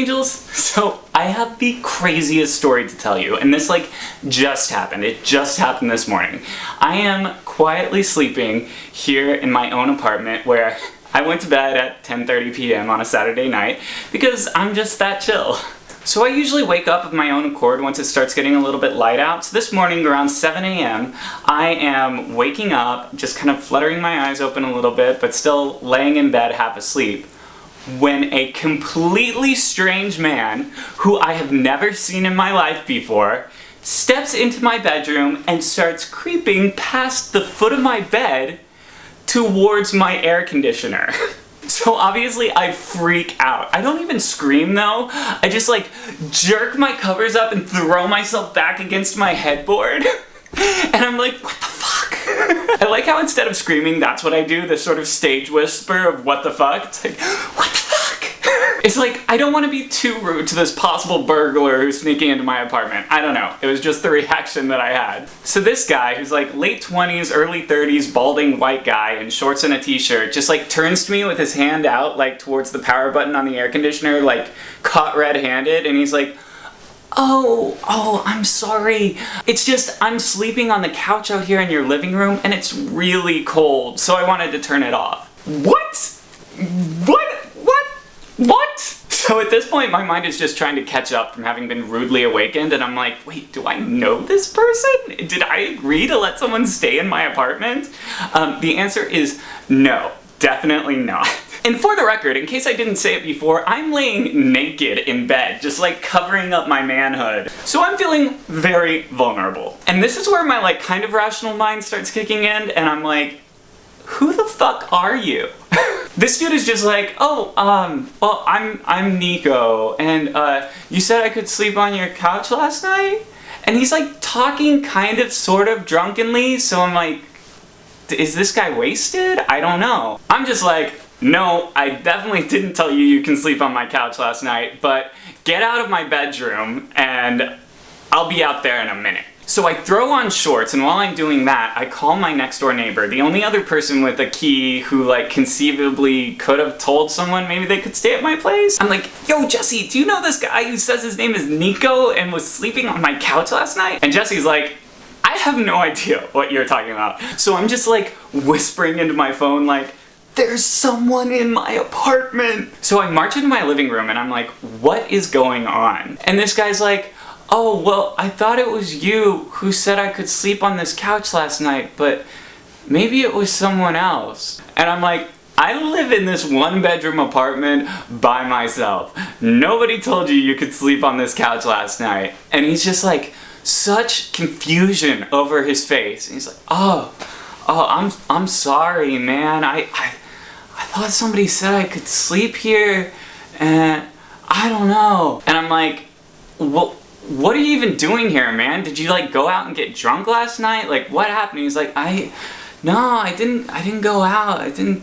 angels. So I have the craziest story to tell you, and this just happened. It just happened this morning. I am quietly sleeping here in my own apartment where I went to bed at 10:30 p.m. on a Saturday night because I'm just that chill. So I usually wake up of my own accord once it starts getting a little bit light out. So this morning around 7 a.m. I am waking up, just kind of fluttering my eyes open a little bit, but still laying in bed half asleep, when a completely strange man, who I have never seen in my life before, steps into my bedroom and starts creeping past the foot of my bed towards my air conditioner. So obviously I freak out. I don't even scream though. I just jerk my covers up and throw myself back against my headboard. And I'm like, what the fuck? I like how instead of screaming, that's what I do, this sort of stage whisper of what the fuck. It's like, what the fuck? It's like, I don't want to be too rude to this possible burglar who's sneaking into my apartment. I don't know. It was just the reaction that I had. So this guy, who's late 20s, early 30s, balding white guy in shorts and a t-shirt, just turns to me with his hand out, towards the power button on the air conditioner, caught red-handed, and he's like, Oh, I'm sorry. It's just, I'm sleeping on the couch out here in your living room, and it's really cold, so I wanted to turn it off. What? What? So at this point, my mind is just trying to catch up from having been rudely awakened, and I'm like, wait, do I know this person? Did I agree to let someone stay in my apartment? The answer is no, definitely not. And for the record, in case I didn't say it before, I'm laying naked in bed, just covering up my manhood. So I'm feeling very vulnerable. And this is where my kind of rational mind starts kicking in, and I'm like, who the fuck are you? This dude is just well, I'm Nico, and you said I could sleep on your couch last night? And he's talking kind of sort of drunkenly, so I'm like, is this guy wasted? I don't know. I'm just no, I definitely didn't tell you can sleep on my couch last night, but get out of my bedroom and I'll be out there in a minute. So I throw on shorts, and while I'm doing that, I call my next door neighbor, the only other person with a key who conceivably could have told someone maybe they could stay at my place. I'm like, yo Jesse, do you know this guy who says his name is Nico and was sleeping on my couch last night? And Jesse's like, I have no idea what you're talking about. So I'm just whispering into my phone there's someone in my apartment. So I march into my living room and I'm like, what is going on? And this guy's like, oh, well, I thought it was you who said I could sleep on this couch last night, but maybe it was someone else. And I'm like, I live in this one-bedroom apartment by myself. Nobody told you could sleep on this couch last night. And he's just such confusion over his face. And he's like, oh, I'm sorry, man. I thought somebody said I could sleep here, and I don't know. And I'm like, well, what are you even doing here, man? Did you go out and get drunk last night? What happened? He's like, no, I didn't go out. I didn't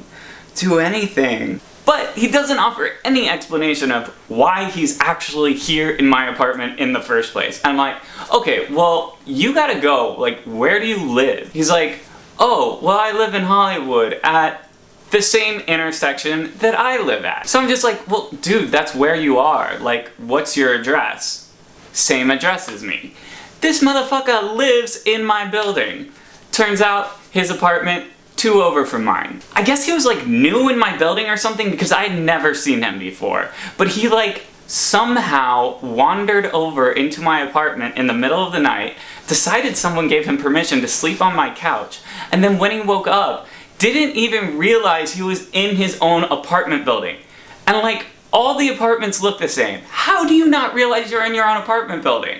do anything. But he doesn't offer any explanation of why he's actually here in my apartment in the first place. I'm like, okay, well, you gotta go. Where do you live? He's like, oh, well, I live in Hollywood at the same intersection that I live at. So I'm just like, well, dude, that's where you are. What's your address? Same address as me. This motherfucker lives in my building. Turns out his apartment 2 over from mine. I guess he was new in my building or something because I had never seen him before. But he somehow wandered over into my apartment in the middle of the night, decided someone gave him permission to sleep on my couch, and then when he woke up, didn't even realize he was in his own apartment building. And all the apartments look the same. How do you not realize you're in your own apartment building?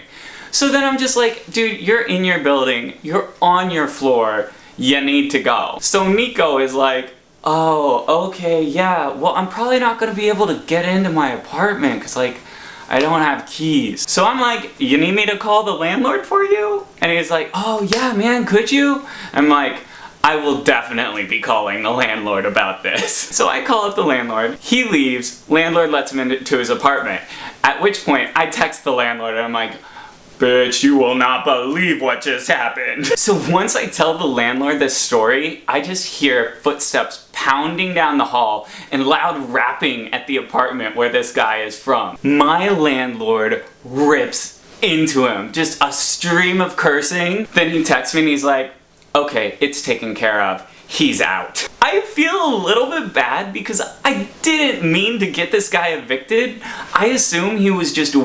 So then I'm just like, dude, you're in your building, you're on your floor, you need to go. So Nico is like, oh, okay, yeah, well, I'm probably not gonna be able to get into my apartment because I don't have keys. So I'm like, you need me to call the landlord for you? And he's like, oh yeah, man, could you? I'm like, I will definitely be calling the landlord about this. So I call up the landlord, he leaves, landlord lets him into his apartment. At which point I text the landlord and I'm like, bitch, you will not believe what just happened. So once I tell the landlord this story, I just hear footsteps pounding down the hall and loud rapping at the apartment where this guy is from. My landlord rips into him, just a stream of cursing. Then he texts me and he's like, okay, it's taken care of. He's out. I feel a little bit bad because I didn't mean to get this guy evicted. I assume he was just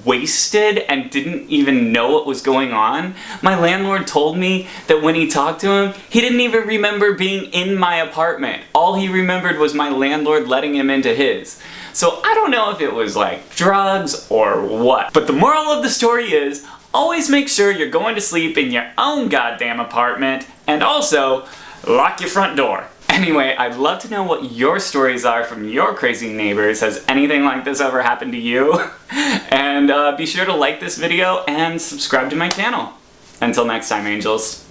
wasted and didn't even know what was going on. My landlord told me that when he talked to him, he didn't even remember being in my apartment. All he remembered was my landlord letting him into his. So I don't know if it was like drugs or what. But the moral of the story is, always make sure you're going to sleep in your own goddamn apartment, and also lock your front door. Anyway, I'd love to know what your stories are from your crazy neighbors. Has anything like this ever happened to you? And be sure to like this video and subscribe to my channel. Until next time, angels.